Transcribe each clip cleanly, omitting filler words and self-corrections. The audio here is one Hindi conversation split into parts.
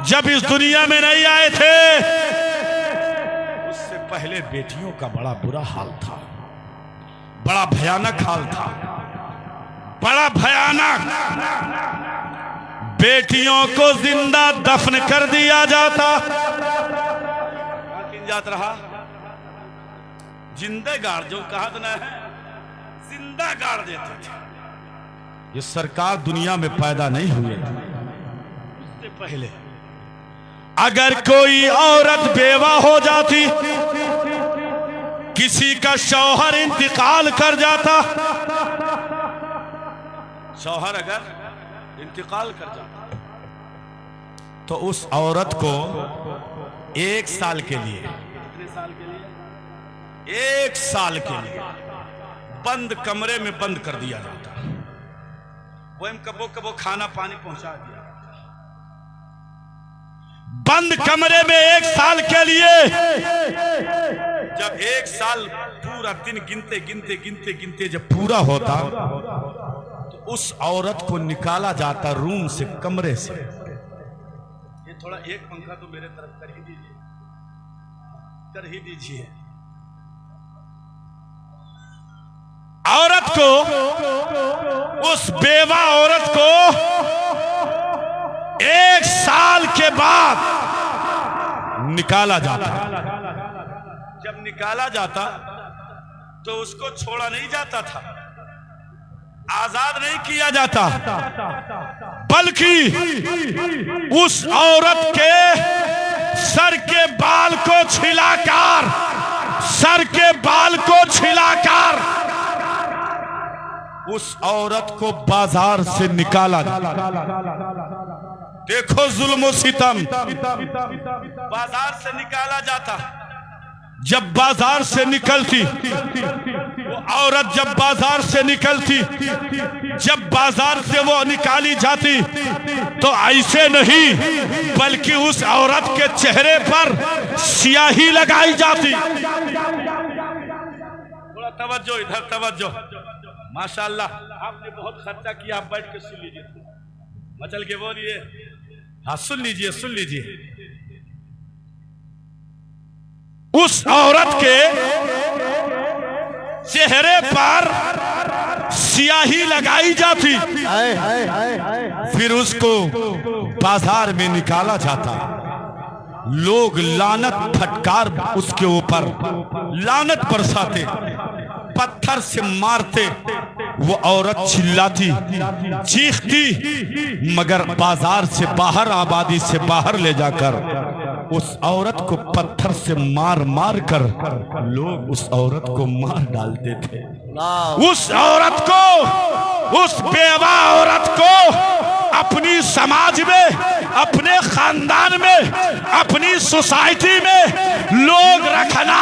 जब इस दुनिया में नहीं आए थे उससे पहले बेटियों का बड़ा बुरा हाल था, बड़ा भयानक हाल था, बड़ा भयानक। बेटियों को जिंदा दफन कर दिया जाता, जात रहा जिंदे गाड़, जो कहा तो ना है जिंदा गाड़ देते थे। ये सरकार दुनिया में पैदा नहीं हुए उससे पहले अगर कोई औरत बेवा हो जाती, किसी का शौहर इंतकाल कर जाता, शौहर अगर इंतकाल कर जाता तो उस औरत को 1 साल के लिए, कितने साल के लिए? 1 साल के लिए बंद कमरे में बंद कर दिया जाता। वो कबो कबो खाना पानी पहुंचा दिया, बंद कमरे में 1 साल के लिए। जब 1 साल पूरा दिन गिनते गिनते गिनते गिनते जब पूरा होता तो उस औरत को निकाला जाता रूम से, कमरे से। ये थोड़ा एक पंखा तो मेरे तरफ कर ही दीजिए, कर ही दीजिए। औरत को, उस बेवा औरत को 1 साल के बाद निकाला जाता। जब निकाला जाता तो उसको छोड़ा नहीं जाता था, आजाद नहीं किया जाता, बल्कि उस औरत के सर के बाल को छिलाकर, सर के बाल को छिलाकर उस औरत को बाजार से निकाला जाता। देखो जुल्म सितम, बाजार से निकाला जाता। जब बाजार से निकलती वो औरत, जब बाजार से निकलती, जब बाजार से वो निकाली जाती तो ऐसे नहीं बल्कि उस औरत के चेहरे पर स्याही लगाई जाती। थोड़ा तवज्जो, इधर तवज्जो। माशाअल्लाह, आपने बहुत खर्चा किया, आप बैठ के सुन लीजिए, मचल के बोलिए। हाँ सुन लीजिए, सुन लीजिए। उस औरत के चेहरे पर स्याही लगाई जाती, फिर उसको बाजार में निकाला जाता। लोग लानत फटकार उसके ऊपर लानत बरसाते, पत्थर से मारते। वो औरत चिल्लाती, चीखती, मगर बाजार से बाहर, आबादी से बाहर ले जाकर उस औरत को पत्थर से मार मार कर लोग उस औरत को मार डालते थे। उस औरत को, उस बेवा औरत को अपनी समाज में, अपने खानदान में, अपनी सोसाइटी में लोग रखना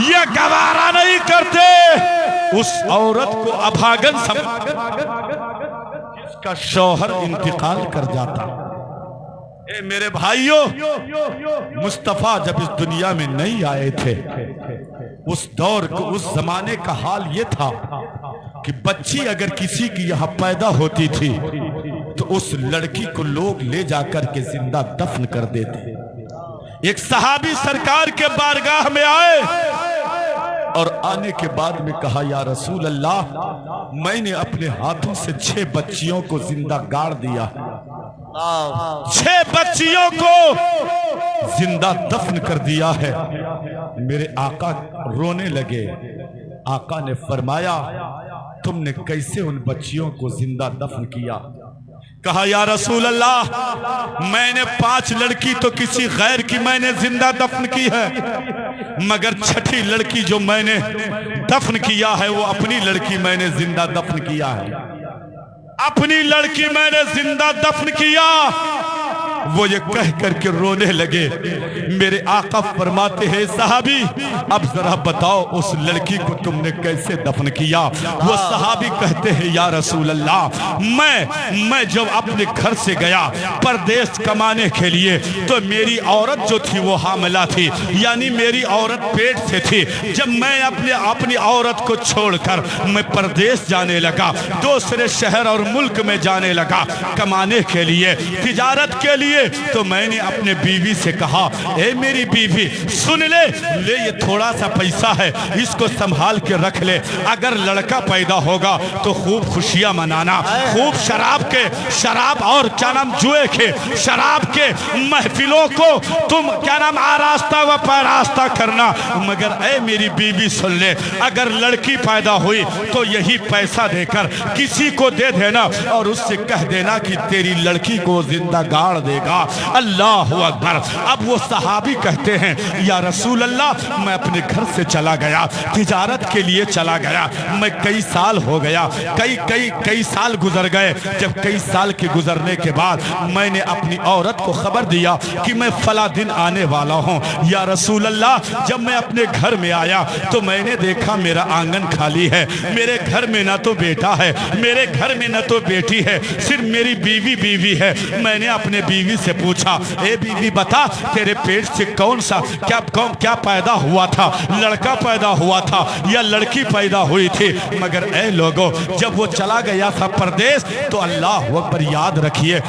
ये गवारा नहीं करते। उस औरत को अभागन समझ, जिसका शौहर इंतकाल कर जाता। ए मेरे भाइयों, मुस्तफा जब इस दुनिया में नहीं आए थे उस दौर को, उस जमाने का हाल ये था कि बच्ची अगर किसी की यहाँ पैदा होती थी तो उस लड़की को लोग ले जाकर के जिंदा दफन कर देते। एक सहाबी सरकार के बारगाह में आए और आने के बाद में कहा, या रसूल अल्लाह, मैंने अपने हाथों से 6 बच्चियों को जिंदा गाड़ दिया, 6 बच्चियों को जिंदा दफन कर दिया है। मेरे आका रोने लगे। आका ने फरमाया, तुमने कैसे उन बच्चियों को जिंदा दफन किया? कहा, या रसूल अल्लाह, मैंने 5 लड़की तो किसी गैर की मैंने जिंदा दफन की है, मगर 6ठी लड़की जो मैंने दफन किया है वो अपनी लड़की मैंने जिंदा दफन किया है। अपनी लड़की मैंने जिंदा दफन किया। वो ये कह करके रोने लगे। मेरे आका फरमाते हैं, सहाबी अब जरा बताओ उस लड़की को तुमने कैसे दफन किया? वो सहाबी कहते हैं, या रसूल अल्लाह, मैं जब अपने घर से गया परदेश कमाने के लिए तो मेरी औरत जो थी वो हामिला थी, यानी मेरी औरत पेट से थी। जब मैं अपनी औरत को छोड़कर मैं परदेश जाने लगा, दूसरे शहर और मुल्क में जाने लगा कमाने के लिए, तिजारत के लिए लिए तो मैंने अपने बीवी से कहा, ए मेरी बीवी सुन ले ये थोड़ा सा पैसा है, इसको संभाल के रख ले। अगर लड़का पैदा होगा तो खूब खुशियां मनाना, खूब शराब और क्या नाम जुए के शराब के महफिलों को तुम क्या नाम आरास्ता व पैरास्ता करना। मगर ए मेरी बीवी सुन ले, अगर लड़की पैदा हुई तो यही पैसा देकर किसी को दे देना और उससे कह देना कि तेरी लड़की को जिंदा गाड़ देगा। अल्लाह अकबर। अब वो सहाबी कहते हैं, या रसूल अल्लाह मैं अपने घर से चला गया, तिजारत के लिए चला गया, मैं कई साल हो गया, कई साल गुजर गए। जब कई साल के गुजरने के बाद मैंने अपनी औरत को खबर दिया कि मैं फला दिन आने वाला हूँ। या रसूल अल्लाह जब मैं अपने घर में आया तो मैंने देखा मेरा आंगन खाली है, मेरे घर में ना तो बेटा है, मेरे घर में ना तो बेटी है, सिर्फ मेरी बीवी है। मैंने अपने बीवी से पूछा, ए बीवी बता तेरे पेट से कौन सा क्या पैदा हुआ था, लड़का पैदा हुआ था या लड़की पैदा हुई थी। मगर ए लोगों जब वो चला गया था परदेश तो अल्लाह अकबर याद रखिए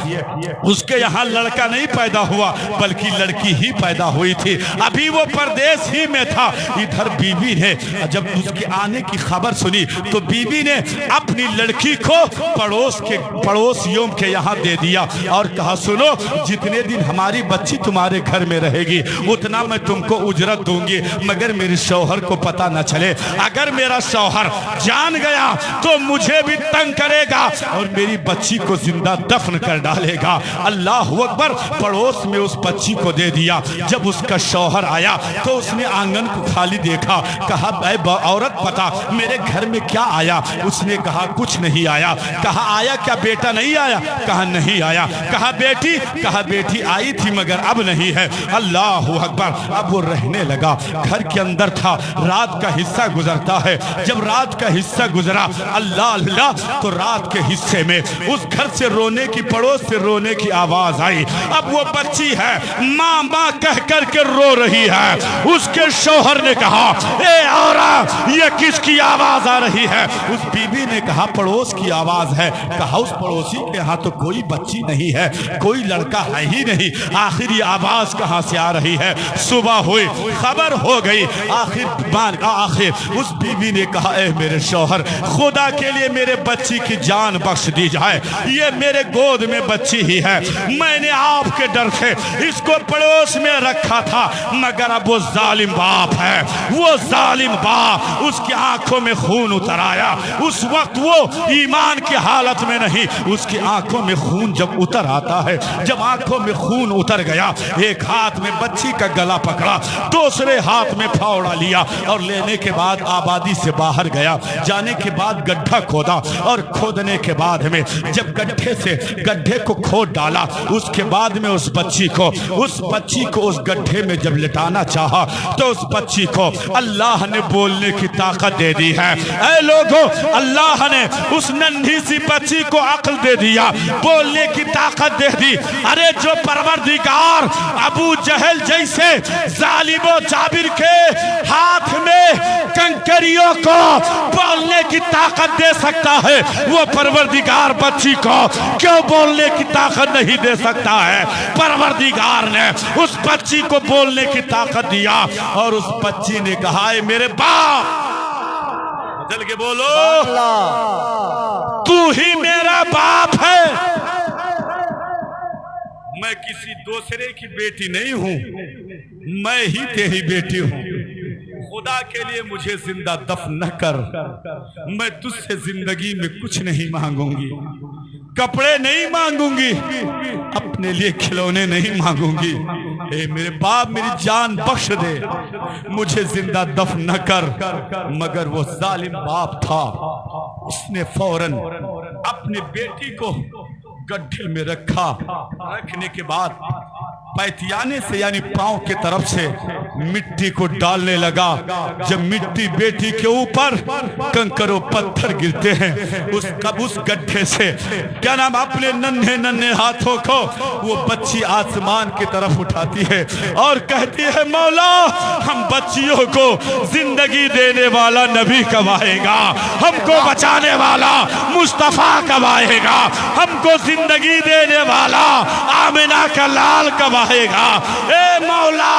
उसके यहाँ लड़का नहीं पैदा हुआ बल्कि लड़की ही पैदा हुई थी। अभी वो परदेश ही में था। इधर बीवी ने जब उसके आने की खबर सुनी तो बीवी ने अपनी लड़की को पड़ोसियों के यहाँ दे दिया और कहा, सुनो जितने दिन हमारी बच्ची तुम्हारे घर में रहेगी उतना मैं तुमको उजरत दूंगी, मगर मेरे शौहर को पता न चले। अगर मेरा शौहर जान गया तो मुझे भी तंग करेगा और मेरी बच्ची को जिंदा दफन कर डालेगा। अल्लाह अकबर। पड़ोस में उस बच्ची को दे दिया। जब उसका शौहर आया तो उसने आंगन को खाली देखा, कहा औरत बता मेरे घर में क्या आया। उसने कहा कुछ नहीं आया। कहा आया क्या बेटा नहीं आया? कहा नहीं आया। कहा बेटी आई थी मगर अब नहीं है। अल्लाह अकबर। अब वो रहने लगा, घर के अंदर था, रात का हिस्सा गुजरता है। जब रात का हिस्सा गुजरा अल्लाह अल्लाह तो रात के हिस्से में उस घर से रोने की, पड़ोस से रोने की आवाज आई। अब वो बच्ची है माँ माँ कह कर के रो रही है। उसके शौहर ने कहा, ए औरत ये किसकी आवाज आ रही है? उस बीवी ने कहा पड़ोस की आवाज है। कहा उस पड़ोसी के यहाँ तो कोई बच्ची नहीं है, कोई लड़का है ही नहीं, आखिर ये आवाज कहाँ से आ रही है? सुबह हुई, खबर हो गई। आखिर उस बीवी ने कहा, ए मेरे शौहर खुदा के लिए मेरे बच्ची की जान बख्श दी जाए, ये मेरे गोद में बच्ची ही है, मैंने आपके डर से इसको पड़ोस में रखा था, मगर अब वो जालिम बाप है, वो जालिम बाप उसकी आंखों में खून उतर आया। उस वक्त वो ईमान की हालत में नहीं, उसकी आंखों में खून जब उतर आता है, जब आंखों में खून उतर गया, एक हाथ में बच्ची का गला पकड़ा, दूसरे हाथ में फावड़ा लिया और लेने के बाद आबादी से बाहर गया। जाने के बाद गड्ढा खोदा और खोदने के बाद में जब गड्ढे को खोद डाला, उसके बाद में उस बच्ची को उस गड्ढे में जब लिटाना चाहा तो उस बच्ची को अल्लाह ने बोलने की ताकत दे दी है। ऐ लोगों अल्लाह ने उस नन्ही सी बच्ची को अक्ल दे दिया, बोलने की ताकत दे दी। अरे जो परवरदिगार अबू जहल जैसे जालिमो जाबिर के हाथ में कंकरियों को बोलने की ताकत दे सकता है, वो परवरदिगार बच्ची को क्यों बोलने की ताकत नहीं दे सकता है? परवरदिगार ने उस बच्ची को बोलने की ताकत दिया और उस बच्ची ने कहा, मेरे बाप, चल के बोलो तू ही मेरा बाप है, मैं किसी दूसरे की बेटी नहीं हूं, मैं ही तेरी बेटी हूं। खुदा के लिए मुझे जिंदा दफन न कर, मैं तुझसे जिंदगी में कुछ नहीं मांगूंगी, कपड़े नहीं मांगूंगी, अपने लिए खिलौने नहीं मांगूंगी। ए मेरे बाप मेरी जान बख्श दे, मुझे जिंदा दफन न कर। मगर वो जालिम बाप था, उसने फौरन अपनी बेटी को गड्ढे में रखा। रखने के बाद पैतियाने से यानी पांव के तरफ से मिट्टी को डालने लगा। जब मिट्टी बेटी के ऊपर कंकरों पत्थर गिरते हैं, उस गड्ढे से क्या नाम अपने नन्हे नन्हे हाथों को वो बच्ची आसमान की तरफ उठाती है और कहती है, मौला हम बच्चियों को जिंदगी देने वाला नबी कब आएगा, हमको बचाने वाला मुस्तफा कब आएगा, हमको जिंदगी देने वाला आमिना का लाल कब आएगा। ए मौला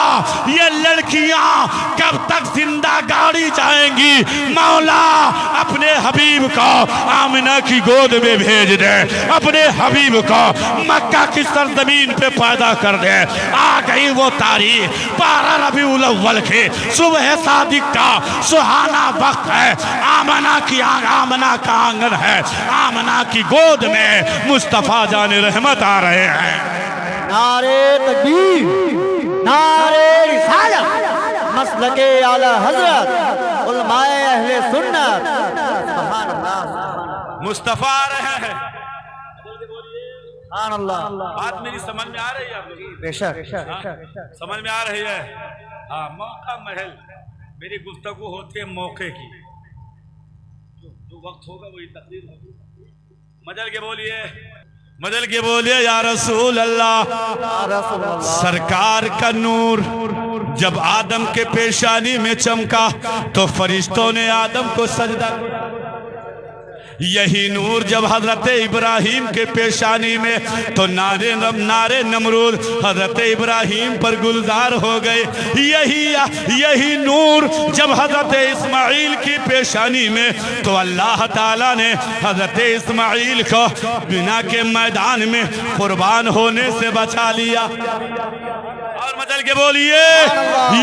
ये लड़कियां कब तक जिंदा गाड़ी जाएंगी, मौला अपने हबीब को आमिना की गोद में भेज दे, अपने हबीब को मक्का की सरजमीन पे पैदा कर दे। आ गई वो तारीख 12 रबीउल अव्वल के सुबह सादिक का सुहाना वक्त है। आमना का आंगन है, आमना की गोद में मुस्तफा जाने रहमत आ रहे हैं। नारे तकबीर, नारे रिसालत, मसलके आला हजरत, उलमाए अहले सुन्नत, सुभान अल्लाह। मुस्तफा आ रहे हैं। सुभान अल्लाह। बात मेरी समझ में आ रही है आपको? बेशक समझ में आ रही है। हाँ, मौका महल मेरी गुफ्तगू होती है मौके की, जो वक्त होगा वही तकदीर होगी। मजल के बोलिए, मजल के बोलिए या रसूल अल्लाह। सरकार का नूर जब आदम के पेशानी में चमका तो फरिश्तों ने आदम को सजदा किया। यही नूर जब हजरत इब्राहिम के पेशानी में तो नारे नमरूद हजरत इब्राहिम पर गुलजार हो गए। यही नूर जब हजरत इस्माइल की पेशानी में तो अल्लाह ताला ने हजरत इस्माइल को बिना के मैदान में कुर्बान होने से बचा लिया। और मदल के बोलिए,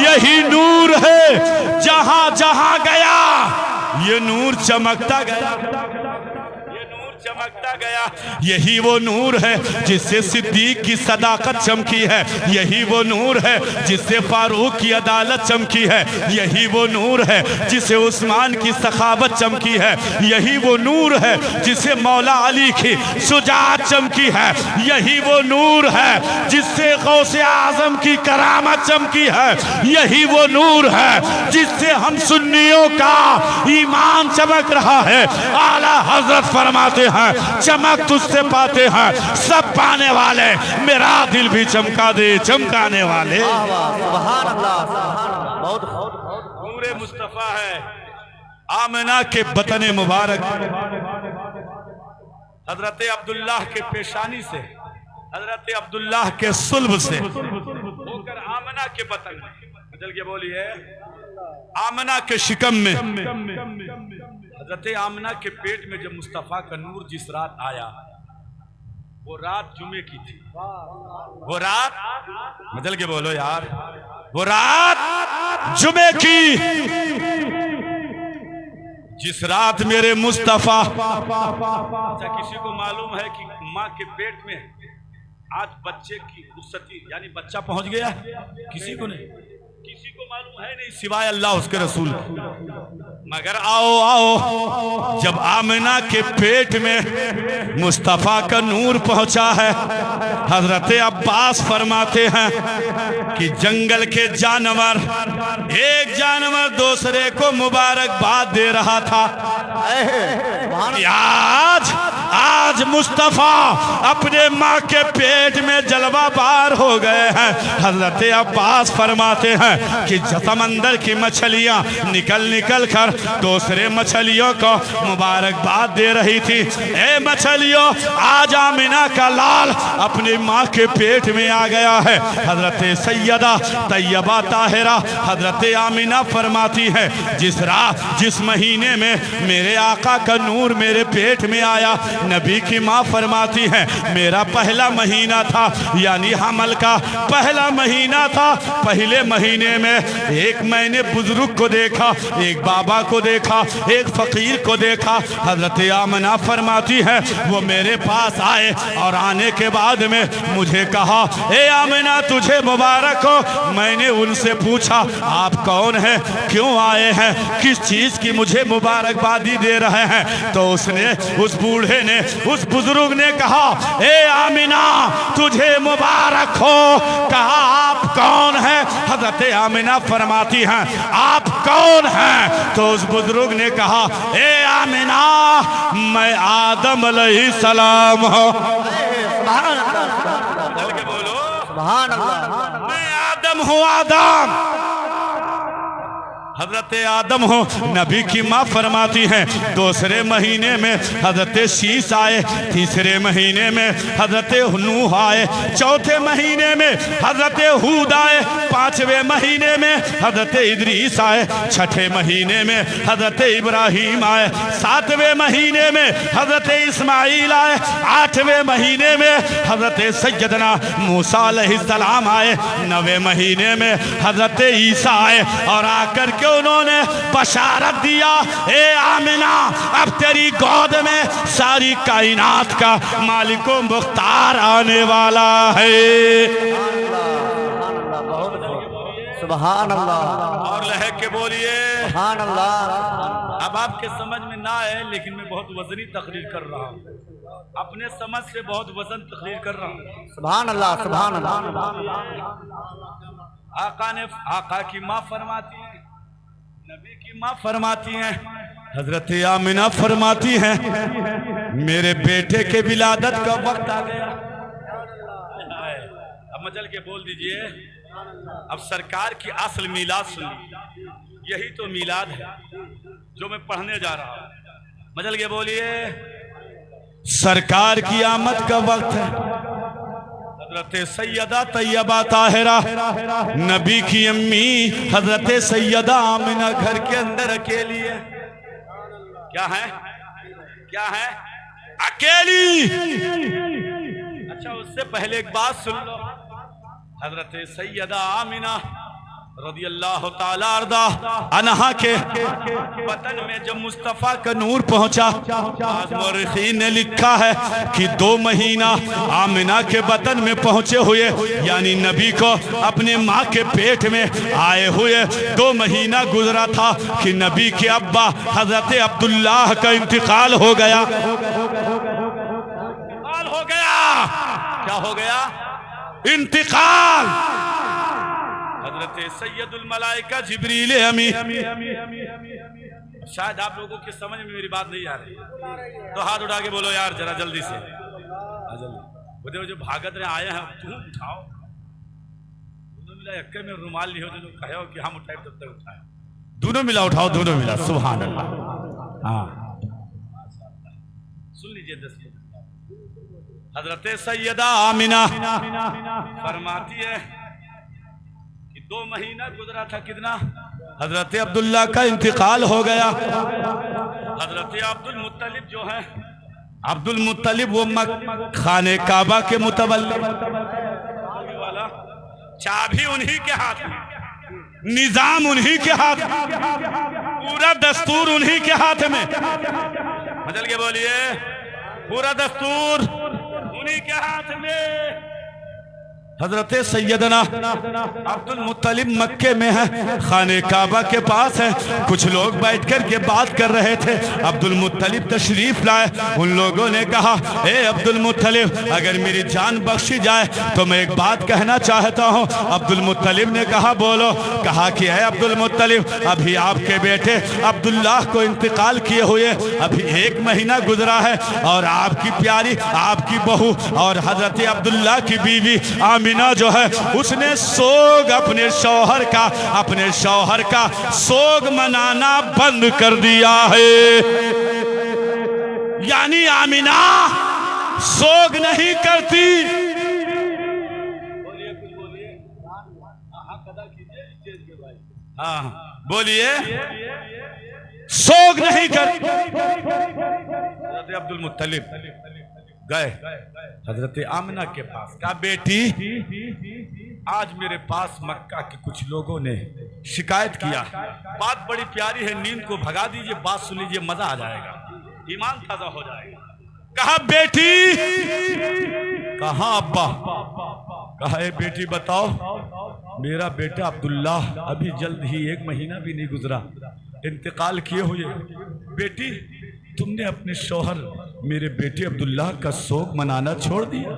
यही नूर है जहां जहां गया ये नूर चमकता गया, चमकता गया। यही वो नूर है जिससे सिद्दीक की सदाकत चमकी है, यही वो नूर है जिससे फारूक की अदालत चमकी है, यही वो नूर है जिसे उस्मान की सखावत चमकी है, यही वो नूर है जिसे मौला अली की शुजाअत चमकी है, यही वो नूर है जिससे गौसे आजम की करामत चमकी है, यही वो नूर है जिससे हम सुन्नियों का ईमान चमक रहा है। आला हजरत फरमाते हैं, चमक तुझसे पाते हैं सब पाने वाले, मेरा दिल भी चमका दे चमकाने वाले। सुभान अल्लाह। बहुत नूरे मुस्तफा है। आमिना के बतने मुबारक हजरत अब्दुल्लाह के पेशानी से, हजरत अब्दुल्लाह के सुल्ब से होकर आमिना के बतन में, बदल के बोलिए, आमिना के शिकम में, हजरत आमिना के पेट में जब मुस्तफा का नूर जिस रात आया वो रात जुमे की थी। वो रात बदल के बोलो यार, वो रात जुमे की जिस रात मेरे मुस्तफा। अच्छा, किसी को मालूम है कि माँ के पेट में आज बच्चे की रुखसती यानी बच्चा पहुंच गया? किसी को नहीं, किसी को मालूम है नहीं सिवाय अल्लाह उसके रसूल। मगर आओ जब आमिना के पेट में मुस्तफा का नूर पहुंचा है, हजरत अब्बास फरमाते हैं कि जंगल के जानवर, एक जानवर दूसरे को मुबारकबाद दे रहा था। आज मुस्तफा अपने माँ के पेट में जलवा बार हो गए हैं। हजरत अब्बास फरमाते हैं कि समंदर की मछलियां निकल कर दूसरे मछलियों को मुबारकबाद दे रही थी। ए मछलियों, आज आमिना का लाल अपनी माँ के पेट में आ गया है। हजरत सैयदा तैयबा ताहिरा हजरत आमिना फरमाती है, जिस महीने में मेरे आका का नूर मेरे पेट में आया, नबी की माँ फरमाती है मेरा पहला महीना था, यानी हमल का पहला महीना था। पहले महीने में एक मैंने बुजुर्ग को देखा, एक बाबा को देखा, एक फकीर को देखा। हजरत आमिना फरमाती है वो मेरे पास आए और आने के बाद में मुझे कहा, ए आमिना तुझे मुबारक हो। मैंने उनसे पूछा आप कौन हैं, क्यों आए हैं, किस चीज की मुझे मुबारकबादी दे रहे हैं? तो उस बूढ़े ने उस बुजुर्ग ने कहा, ए आमिना तुझे मुबारक हो। कहा, आप कौन हैं? हजरत आमिना फरमाती हैं, आप कौन हैं? तो उस बुजुर्ग ने कहा, ए आमिना मैं आदम अलैहिस्सलाम हूं। चल के बोलो, सुभान अल्लाह। मैं आदम हूं, आदम, हजरत आदम हो। नबी की माँ फरमाती हैं, दूसरे महीने में हजरत शीश आए, तीसरे महीने में हजरत नूह आए, चौथे महीने में हजरत हूद आए, पांचवें महीने में हजरत इदरीस आए, छठे महीने में हजरत इब्राहिम आए, सातवें महीने में हजरत इस्माइल आए, आठवें महीने में हजरत सैयदना मूसा अलैहिस्सलाम आए, नवे महीने में हजरत ईसा आए। और आकर के उन्होंने बशारत दिया, ए आमिना अब तेरी गोद में सारी कायनात का मालिको मुख्तार आने वाला है। सुभान अल्लाह। और लहक के बोलिए सुभान अल्लाह। अब आपके समझ में ना आए, लेकिन मैं बहुत वजनी तकरीर कर रहा हूँ, अपने समझ से बहुत वजन तकरीर कर रहा हूँ। सुभान अल्लाह। सुभान अल्लाह। आका की माँ फरमाती है, नबी की माँ फरमाती हैं, हजरत आमिना फरमाती हैं, मेरे बेटे के विलादत का वक्त आ गया। अब मचल के बोल दीजिए, अब सरकार की असल मीलाद सुनिए, यही तो मीलाद है जो मैं पढ़ने जा रहा हूँ। मचल के बोलिए, सरकार की आमद का वक्त है। हजरत सैयदा तैयबा ताहिरा नबी की अम्मी हजरत सैयदा आमिना घर के अंदर अकेली है। क्या है? क्या है? अकेली। अच्छा, उससे पहले एक बात सुन लो। हजरत सैयदा आमिना रदियल्लाहु ताला अन्हा के बतन में जब मुस्तफ़ा का नूर पहुंचा, आज मुर्रिखीन ने लिखा है कि 2 महीना आमिना के बतन में पहुंचे हुए, यानी नबी को अपने माँ के पेट में आए हुए 2 महीना गुजरा था कि नबी के अब्बा हजरत अब्दुल्लाह का इंतकाल हो गया। हो गया, क्या हो गया? इंतकाल। हजरत सैयदुल मलाइका जिब्रील अमीन। शायद आप लोगों की समझ में मेरी बात नहीं आ रही, तो हाथ उठा के बोलो यार जरा जल्दी से, जल्दी। वो जो भागत रहे आए हैं, तुम उठाओ। दोनों मिला एक में रुमाल लियो, जो कहे हो कि हम उठाए तब तक उठाए, दोनों मिला उठाओ, दोनों मिला। सुभान अल्लाह। हाँ, सुन लीजिए 10 मिनट। हजरत सैयदा आमिना फरमाती है कि 2 महीना गुजरा था, कितना? हजरत अब्दुल्ला का इंतकाल हो गया। हजरत अब्दुल मुत्तलिब जो है, अब्दुल मुत्तलिब वो खाने काबा के मुतवल्लिद वाला, चाबी उन्हीं के हाथ में, निजाम उन्हीं के हाथ में, पूरा दस्तूर उन्हीं के हाथ में। बदल के बोलिए, पूरा दस्तूर उन्हीं के हाथ में। हजरत सैयदना अब्दुल मुत्तलिब मक्के में है, खाने काबा के पास है। कुछ लोग बैठ कर के बात कर रहे थे, अब्दुल मुत्तलिब तशरीफ लाए। उन लोगों ने कहा, ए अब्दुल मुत्तलिब, अगर मेरी जान बख्शी जाए तो मैं एक बात कहना चाहता हूँ। अब्दुल मुत्तलिब ने कहा, बोलो। कहा कि है अब्दुल मुत्तलिब, अभी आपके बेटे अब्दुल्लाह को इंतकाल किए हुए अभी 1 महीना गुजरा है, और आपकी प्यारी, आपकी बहू और हजरत अब्दुल्लाह की बीवी आमिना जो है, उसने सोग अपने शौहर का सोग मनाना बंद कर दिया है। यानी आमिना सोग नहीं करती। हाँ बोलिए, सोग नहीं करती। अब्दुल मुत्तलिब गए हजरत आमिना के पास, कहा, बेटी आज मेरे पास मक्का के कुछ लोगों ने शिकायत किया, बात बड़ी प्यारी है, नींद को भगा दीजिए, बात सुन लीजिए, मजा आ जाएगा, ईमान ताजा हो जाएगा। कहा, बेटी? कहा, अब्बा? कहा, ए बेटी बताओ, मेरा बेटा अब्दुल्लाह अभी जल्द ही 1 महीना भी नहीं गुजरा इंतकाल किए हुए। बेटी, तुमने अपने शौहर मेरे बेटे अब्दुल्ला का शोक मनाना छोड़ दिया।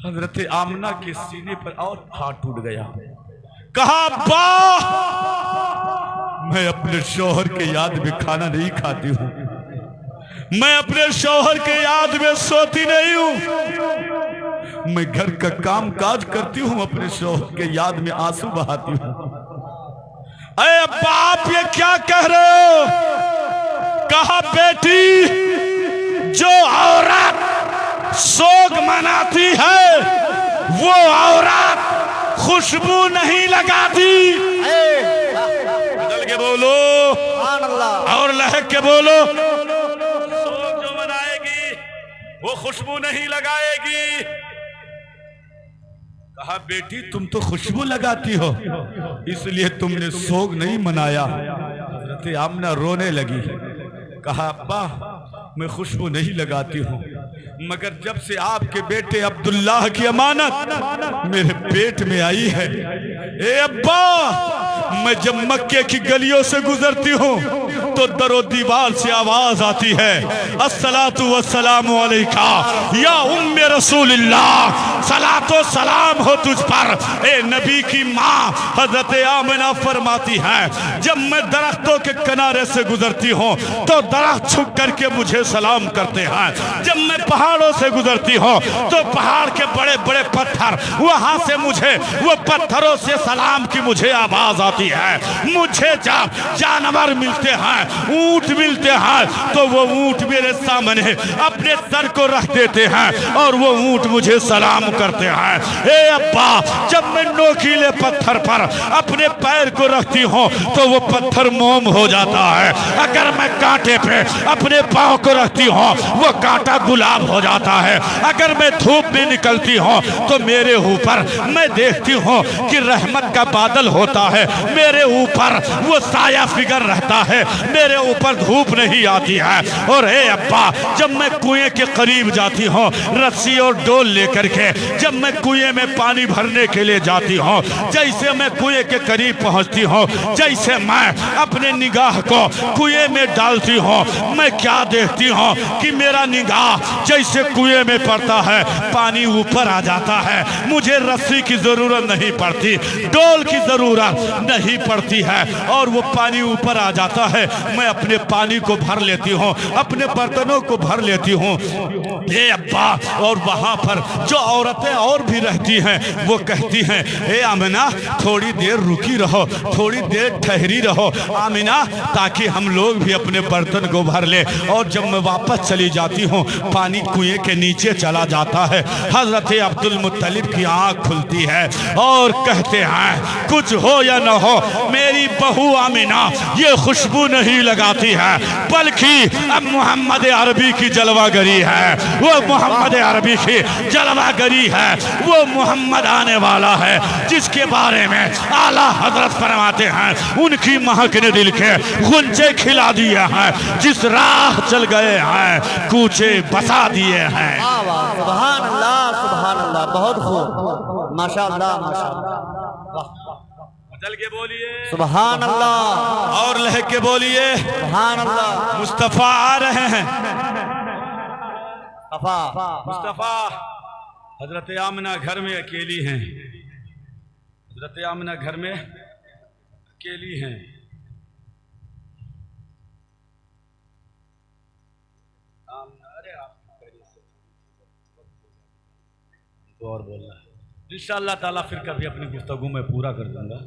हजरत आमना के सीने पर और हाथ टूट गया। कहा अब्बा, मैं अपने शौहर के याद में खाना नहीं खाती हूं, मैं अपने शौहर के याद में सोती नहीं हूं, मैं घर का काम काज करती हूं, अपने शौहर के याद में आंसू बहाती हूं। अरे बाप, ये क्या कह रहे हो? कहा बेटी, जो औरत शोक मनाती है वो औरत खुशबू नहीं लगाती। बदल के बोलो और लहक के बोलो। शोक जो मनाएगी वो खुशबू नहीं लगाएगी। कहा बेटी, तुम तो खुशबू लगाती हो, इसलिए तुमने शोक नहीं मनाया। हज़रत आमना रोने लगी। कहा अब्बा, मैं खुशबू नहीं लगाती हूँ, मगर जब से आपके बेटे अब्दुल्ला की अमानत मेरे पेट में आई है, ए अब्बा, मैं जब मक्के की गलियों से गुजरती हूँ तो दरो दीवार से आवाज आती है, अस्सलातु वस्सलामु अलैका या उम्मे रसूलिल्लाह, सलातो सलाम हो तुझ पर ए नबी की माँ। हजरत आमना फरमाती है, जब मैं दरख्तों के किनारे से गुजरती हूँ तो दरख्त झुक करके मुझे सलाम करते हैं। जब मैं पहाड़ों से गुजरती हूँ तो पहाड़ के बड़े बड़े पत्थर, वहां से मुझे वो पत्थरों से सलाम की मुझे आवाज आती है। मुझे जब जानवर मिलते हैं, ऊंट मिलते हैं, तो वो ऊंट मेरे सामने अपने सर को रख देते हैं और वो ऊंट मुझे सलाम करते हैं। ए अब्बा, जब मैं नोकीले पत्थर पर अपने पैर को रखती हूँ तो वो पत्थर मोम हो जाता है। अगर मैं कांटे पे अपने पाँव को रखती हूँ वो कांटा गुलाब हो जाता है। अगर मैं धूप में निकलती हूँ तो मेरे ऊपर मैं देखती हूँ कि रहमत का बादल होता है, मेरे ऊपर वो साया फिगर रहता है, मेरे ऊपर धूप नहीं आती है। और हे अब्बा, जब मैं कुएं के करीब जाती हूँ रस्सी और डोल लेकर के, जब मैं कुएं में पानी भरने के लिए जाती हूँ, जैसे मैं कुएं के करीब पहुँचती हूँ, जैसे मैं अपने निगाह को कुएं में डालती हूँ, मैं क्या देखती हूँ कि मेरा निगाह जैसे कुएं में पड़ता है, पानी ऊपर आ जाता है। मुझे रस्सी की जरूरत नहीं पड़ती, डोल की जरूरत नहीं पड़ती है, और वो पानी ऊपर आ जाता है। मैं अपने पानी को भर लेती हूँ, अपने बर्तनों को भर लेती हूँ। ये अब्बा, और वहां पर जो औरतें और भी रहती हैं वो कहती हैं, ए आमिना, थोड़ी देर रुकी रहो, थोड़ी देर ठहरी रहो आमिना, ताकि हम लोग भी अपने बर्तन को भर ले। और जब मैं वापस चली जाती हूँ पानी कुएं के नीचे चला जाता है। हजरत अब्दुल मुत्तलिब की आंख खुलती है और कहते हैं, कुछ हो या न हो, मेरी बहू आमिना ये खुशबू नहीं लगाती है, बल्कि अब मोहम्मद अरबी की जलवागरी है, वो मोहम्मद अरबी की जलवागरी है, वो मोहम्मद आने वाला है जिसके बारे में आला हजरत फरमाते हैं, उनकी महक ने दिल के गुंजे खिला दिए हैं, जिस राह चल गए हैं कूचे बसा दिए हैं। सुभान अल्लाह, सुभान अल्लाह, बहुत खूब, माशाअल्लाह, माशाअल्लाह। चल के बोलिए सुभान अल्लाह, और लह के बोलिए सुभान अल्लाह। मुस्तफा आ रहे हैं। मुस्तफा, हजरत आमना घर में अकेली हैं, हजरत आमना घर में अकेली हैं। और बोलना है इंशाअल्लाह ताला, फिर कभी अपनी गुफ्तगू में पूरा कर दूंगा,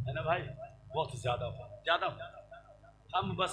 है ना भाई? बहुत ज्यादा हम बस